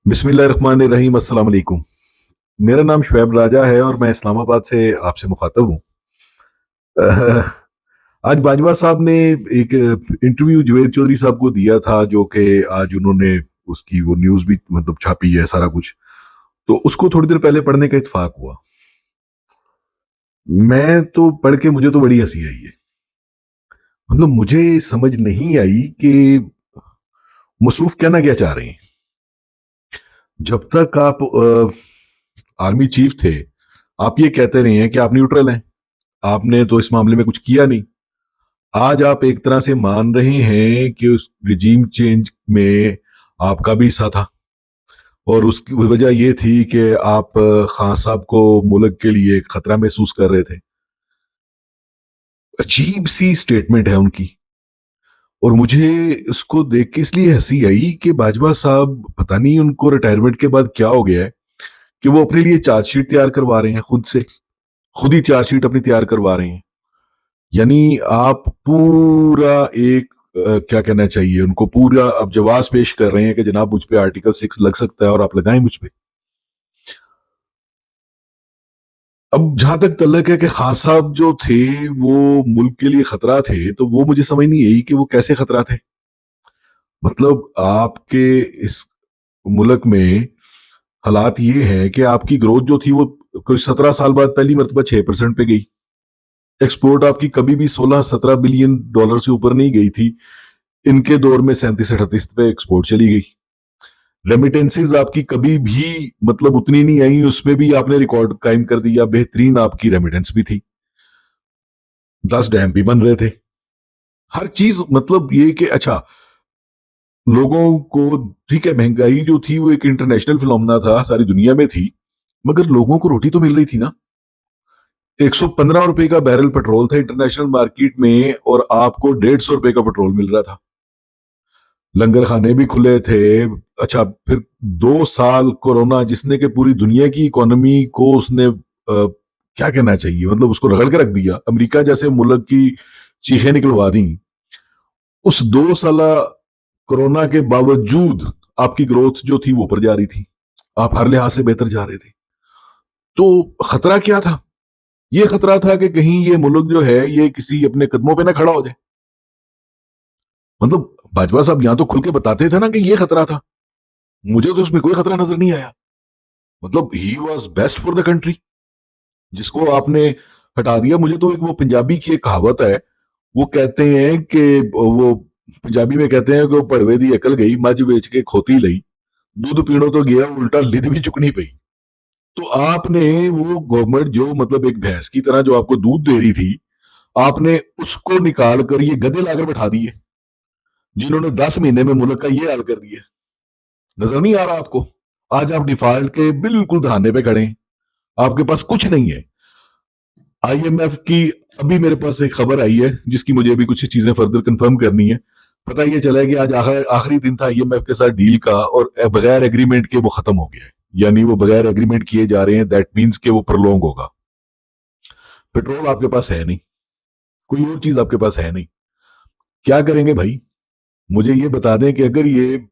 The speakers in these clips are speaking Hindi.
बिस्मिल्लाहिर्रहमानिर्रहीम। अस्सलाम वालेकुम। मेरा नाम शुएब राजा है और मैं इस्लामाबाद से आपसे मुखातब हूँ। आज बाजवा साहब ने एक इंटरव्यू जुवेद चौधरी साहब को दिया था, जो कि आज उन्होंने उसकी वो न्यूज़ भी मतलब छापी है सारा कुछ। तो उसको थोड़ी देर पहले पढ़ने का इत्तेफाक हुआ। मैं तो पढ़ के मुझे तो बड़ी हँसी आई है। मतलब मुझे समझ नहीं आई कि मसरूफ़ कहना क्या चाह रहे हैं। जब तक आप आर्मी चीफ थे, आप ये कहते रहे हैं कि आप न्यूट्रल हैं। आपने तो इस मामले में कुछ किया नहीं। आज आप एक तरह से मान रहे हैं कि उस रिजीम चेंज में आपका भी हिस्सा था और उसकी वजह ये थी कि आप खान साहब को मुल्क के लिए खतरा महसूस कर रहे थे। अजीब सी स्टेटमेंट है उनकी। और मुझे उसको देख के इसलिए हंसी आई कि बाजवा साहब पता नहीं उनको रिटायरमेंट के बाद क्या हो गया है कि वो अपने लिए चार्जशीट तैयार करवा रहे हैं खुद से। खुद ही चार्जशीट अपनी तैयार करवा रहे हैं। यानी आप पूरा एक क्या कहना चाहिए उनको, पूरा अब जवाब पेश कर रहे हैं कि जनाब मुझ पे आर्टिकल 6 लग सकता है और आप लगाएं मुझ पे। अब जहां तक तल्लक है कि खान साहब जो थे वो मुल्क के लिए खतरा थे, तो वो मुझे समझ नहीं आई कि वो कैसे खतरा थे। मतलब आपके इस मुल्क में हालात ये है कि आपकी ग्रोथ जो थी वो कुछ 17 साल बाद पहली मरतबा 6% पे गई। एक्सपोर्ट आपकी कभी भी 16-17 बिलियन डॉलर से ऊपर नहीं गई थी। इनके दौर में 37-38 पे एक्सपोर्ट चली गई। रेमिटेंसेज आपकी कभी भी मतलब उतनी नहीं आई, उसमें भी आपने रिकॉर्ड कायम कर दिया। बेहतरीन आपकी रेमिटेंस भी थी। 10 डैम भी बन रहे थे। हर चीज मतलब ये कि अच्छा, लोगों को ठीक है, महंगाई जो थी वो एक इंटरनेशनल फिनोमेना था, सारी दुनिया में थी। मगर लोगों को रोटी तो मिल रही थी ना। 115 रुपए का बैरल पेट्रोल था इंटरनेशनल मार्केट में और आपको 150 रुपए का पेट्रोल मिल रहा था। लंगर खाने भी खुले थे। अच्छा, फिर 2 साल कोरोना जिसने कि पूरी दुनिया की इकोनॉमी को उसने क्या कहना चाहिए, मतलब उसको रगड़ के रख दिया। अमेरिका जैसे मुल्क की चीखें निकलवा दी। उस 2 साल कोरोना के बावजूद आपकी ग्रोथ जो थी वो ऊपर जा रही थी। आप हर लिहाज से बेहतर जा रहे थे। तो खतरा क्या था? ये खतरा था कि कहीं ये मुल्क जो है ये किसी अपने कदमों पे ना खड़ा हो जाए। मतलब बाजवा साहब यहां तो खुल के बताते थे ना कि ये खतरा था। मुझे तो उसमें कोई खतरा नजर नहीं आया। मतलब he was best for the country, जिसको आपने हटा दिया। मुझे तो एक वो पंजाबी की एक कहावत है, वो कहते हैं कि वो पंजाबी में कहते हैं कि वो पड़वे दी अकल गई, मज बेच के खोती लई, दूध पीणो तो गया उल्टा लिद भी चुकनी पई। तो आपने वो गवर्नमेंट जो मतलब एक भैंस की तरह जो आपको दूध दे रही थी, आपने उसको निकाल कर ये गधे लाकर बैठा दिए, जिन्होंने 10 महीने में मुल्क का ये हाल कर दिया। नजर नहीं आ रहा आपको? आज आप डिफॉल्ट के बिल्कुल दहाने पे खड़े हैं। आपके पास कुछ नहीं है। आईएमएफ की अभी मेरे पास एक खबर आई है जिसकी मुझे अभी कुछ चीजें फर्दर कंफर्म करनी है। पता ये चला है कि आज आखिरी दिन था आईएमएफ के साथ डील का और बगैर एग्रीमेंट के वो खत्म हो गया है। यानी वो बगैर एग्रीमेंट किए जा रहे हैं। दैट मीन्स के वो प्रलोंग होगा। पेट्रोल आपके पास है नहीं, कोई और चीज आपके पास है नहीं। क्या करेंगे भाई? मुझे ये बता दें कि अगर ये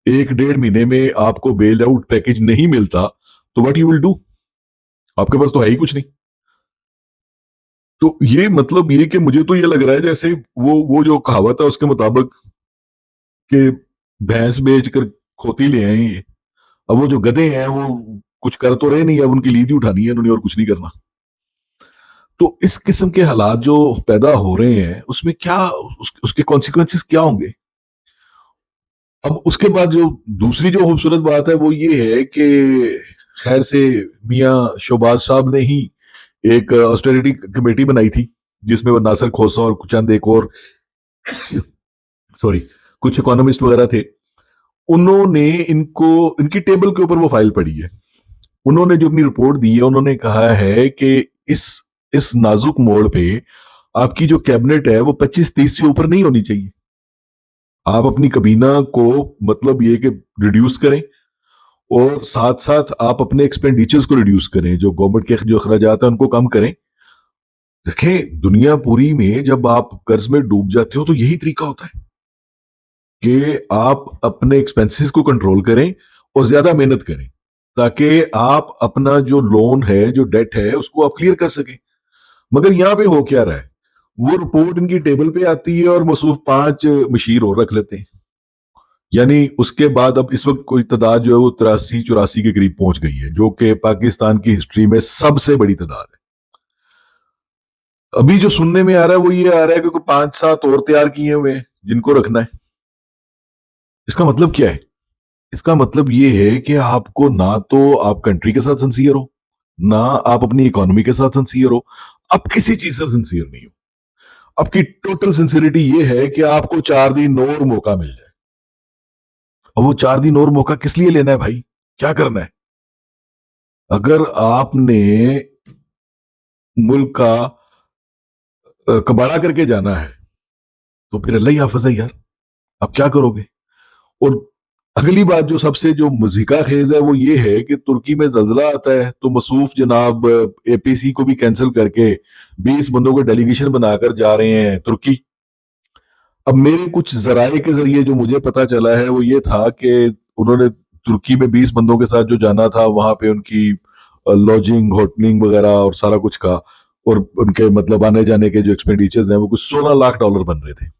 1-1.5 महीने में आपको बेल आउट पैकेज नहीं मिलता तो व्हाट यू विल डू? आपके पास तो है ही कुछ नहीं। तो ये मतलब ये कि मुझे तो ये लग रहा है जैसे वो जो कहावत है उसके मुताबिक कि भैंस बेचकर खोती ले आए ये। अब वो जो गधे हैं वो कुछ कर तो रहे नहीं, अब उनकी लीड ही उठानी है उन्होंने और कुछ नहीं करना। तो इस किस्म के हालात जो पैदा हो रहे हैं उसमें क्या उसके कॉन्सिक्वेंसेस क्या होंगे? अब उसके बाद जो दूसरी जो खूबसूरत बात है वो ये है कि खैर से मियाँ शहबाज साहब ने ही एक ऑस्टेरिटी कमेटी बनाई थी, जिसमें वो नासिर खोसा और चंद एक और सॉरी कुछ इकोनॉमिस्ट वगैरह थे। उन्होंने इनको इनकी टेबल के ऊपर वो फाइल पड़ी है। उन्होंने जो अपनी रिपोर्ट दी है उन्होंने कहा है कि इस इस नाजुक मोड़ पे आपकी जो कैबिनेट है वो 25-30 से ऊपर नहीं होनी चाहिए। आप अपनी कबीना को मतलब ये कि रिड्यूस करें और साथ साथ आप अपने एक्सपेंडिचर्स को रिड्यूस करें, जो गवर्नमेंट के जो अखराजात है उनको कम करें। देखें, दुनिया पूरी में जब आप कर्ज में डूब जाते हो तो यही तरीका होता है कि आप अपने एक्सपेंसेस को कंट्रोल करें और ज्यादा मेहनत करें, ताकि आप अपना जो लोन है, जो डेट है, उसको आप क्लियर कर सकें। मगर यहाँ पे हो क्या रहा है, वो रिपोर्ट इनकी टेबल पे आती है और मसूफ 5 मशीर और रख लेते हैं। यानी उसके बाद अब इस वक्त कोई तादाद जो है वो 83-84 के करीब पहुंच गई है, जो कि पाकिस्तान की हिस्ट्री में सबसे बड़ी तादाद है। अभी जो सुनने में आ रहा है वो ये आ रहा है कि कोई 5-7 और तैयार किए हुए हैं जिनको रखना है। इसका मतलब क्या है? इसका मतलब ये है कि आपको ना तो आप कंट्री के साथ सिंसियर हो, ना आप अपनी इकोनॉमी के साथ सिंसियर हो, आप किसी चीज से सिंसियर नहीं हो। आपकी टोटल सिंसियरिटी ये है कि आपको 4 दिन और मौका मिल जाए। अब वो 4 दिन और मौका किस लिए लेना है भाई? क्या करना है? अगर आपने मुल्क का कबाड़ा करके जाना है, तो फिर अल्लाह ही हाफ़िज़ है यार। आप क्या करोगे? और अगली बात जो सबसे जो मज़ीका ख़ेज़ है वो ये है कि तुर्की में ज़ल्ज़ला आता है तो मसूफ़ जनाब एपीसी को भी कैंसल करके 20 बंदों को डेलीगेशन बनाकर जा रहे हैं तुर्की। अब मेरे कुछ ज़राए के ज़रिए जो मुझे पता चला है वो ये था कि उन्होंने तुर्की में 20 बंदों के साथ जो जाना था वहाँ पे उनकी लॉजिंग, होटलिंग वग़ैरह और सारा कुछ का, और उनके मतलब आने-जाने के जो एक्सपेंडिचर्स हैं वो कुछ $16 लाख बन रहे थे।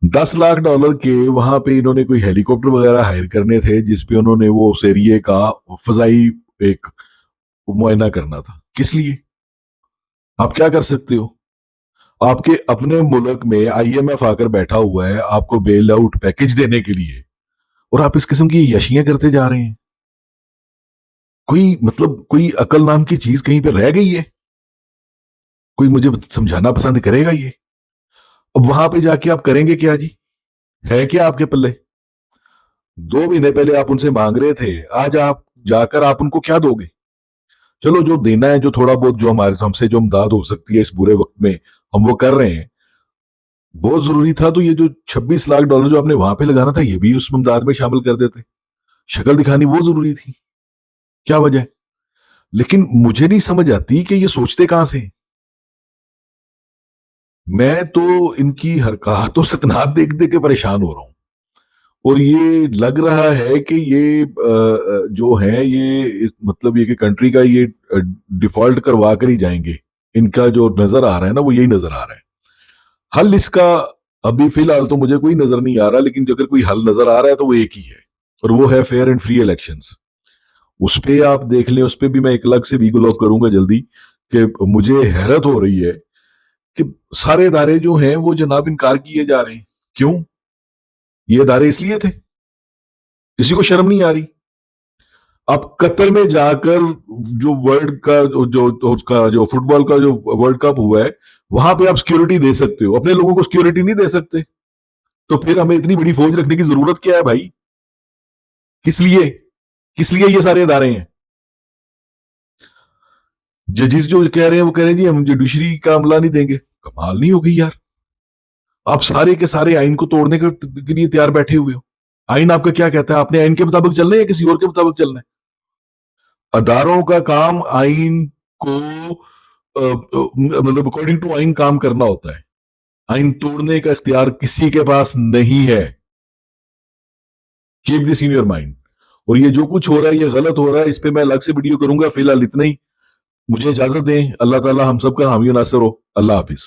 $10 लाख के वहां पे इन्होंने कोई हेलीकॉप्टर वगैरह हायर करने थे जिसपे उन्होंने वो उस एरिए का फजाई एक मुआयना करना था। किस लिए? आप क्या कर सकते हो? आपके अपने मुल्क में आईएमएफ आकर बैठा हुआ है आपको बेल आउट पैकेज देने के लिए, और आप इस किस्म की यशियां करते जा रहे हैं। कोई मतलब कोई अकल नाम की चीज कहीं पे रह गई है? कोई मुझे समझाना पसंद करेगा ये? अब वहां पे जाके आप करेंगे क्या जी? है क्या आपके पल्ले? 2 महीने पहले आप उनसे मांग रहे थे, आज आप जाकर आप उनको क्या दोगे? चलो जो देना है, जो थोड़ा बहुत जो हमारे हमसे जो इमदाद हो सकती है इस बुरे वक्त में, हम वो कर रहे हैं। बहुत जरूरी था तो ये जो $26 लाख जो आपने वहां पे लगाना था ये भी उस इमदाद में शामिल कर देते। शक्ल दिखानी वो जरूरी थी। क्या वजह है? लेकिन मुझे नहीं समझ आती कि ये सोचते कहां से हैं। मैं तो इनकी हरकतों सकनात देख देख के परेशान हो रहा हूँ। और ये लग रहा है कि ये जो है ये मतलब ये कि कंट्री का ये डिफॉल्ट करवा कर ही जाएंगे। इनका जो नजर आ रहा है ना वो यही नजर आ रहा है। हल इसका अभी फिलहाल तो मुझे कोई नजर नहीं आ रहा, लेकिन अगर कोई हल नजर आ रहा है तो वो एक ही है, और वो है फेयर एंड फ्री इलेक्शंस। उस पे आप देख लें, उस पे भी मैं एक अलग से वीडियो करूंगा जल्दी, कि मुझे हैरत हो रही है कि सारे इदारे जो हैं वो जनाब इनकार किए जा रहे हैं। क्यों? ये इदारे इसलिए थे, किसी को शर्म नहीं आ रही? आप कतर में जाकर जो वर्ल्ड का जो उसका जो फुटबॉल का जो वर्ल्ड कप हुआ है, वहां पे आप सिक्योरिटी दे सकते हो, अपने लोगों को सिक्योरिटी नहीं दे सकते? तो फिर हमें इतनी बड़ी फौज रखने की जरूरत क्या है भाई? किस लिए? किस लिए ये सारे इदारे हैं? जजिस जो कह रहे हैं वो कह रहे हैं जी हम जुडिशरी का अमला नहीं देंगे। कमाल नहीं होगी यार? आप सारे के सारे आइन को तोड़ने के लिए तैयार बैठे हुए हो। आइन आपका क्या कहता है? आपने आइन के मुताबिक चलना है या किसी और के मुताबिक चलना है? अदारों का काम आइन को मतलब अकॉर्डिंग टू आइन काम करना होता है। आइन तोड़ने का इख्तियार किसी के पास नहीं है। Keep this in your mind. और ये जो कुछ हो रहा है ये गलत हो रहा है, इस पे मैं अलग से वीडियो करूंगा। फिलहाल इतना ही। मुझे इजाजत दें। अल्लाह ताला हम सबका हामी नासिर हो। अल्लाह हाफिज।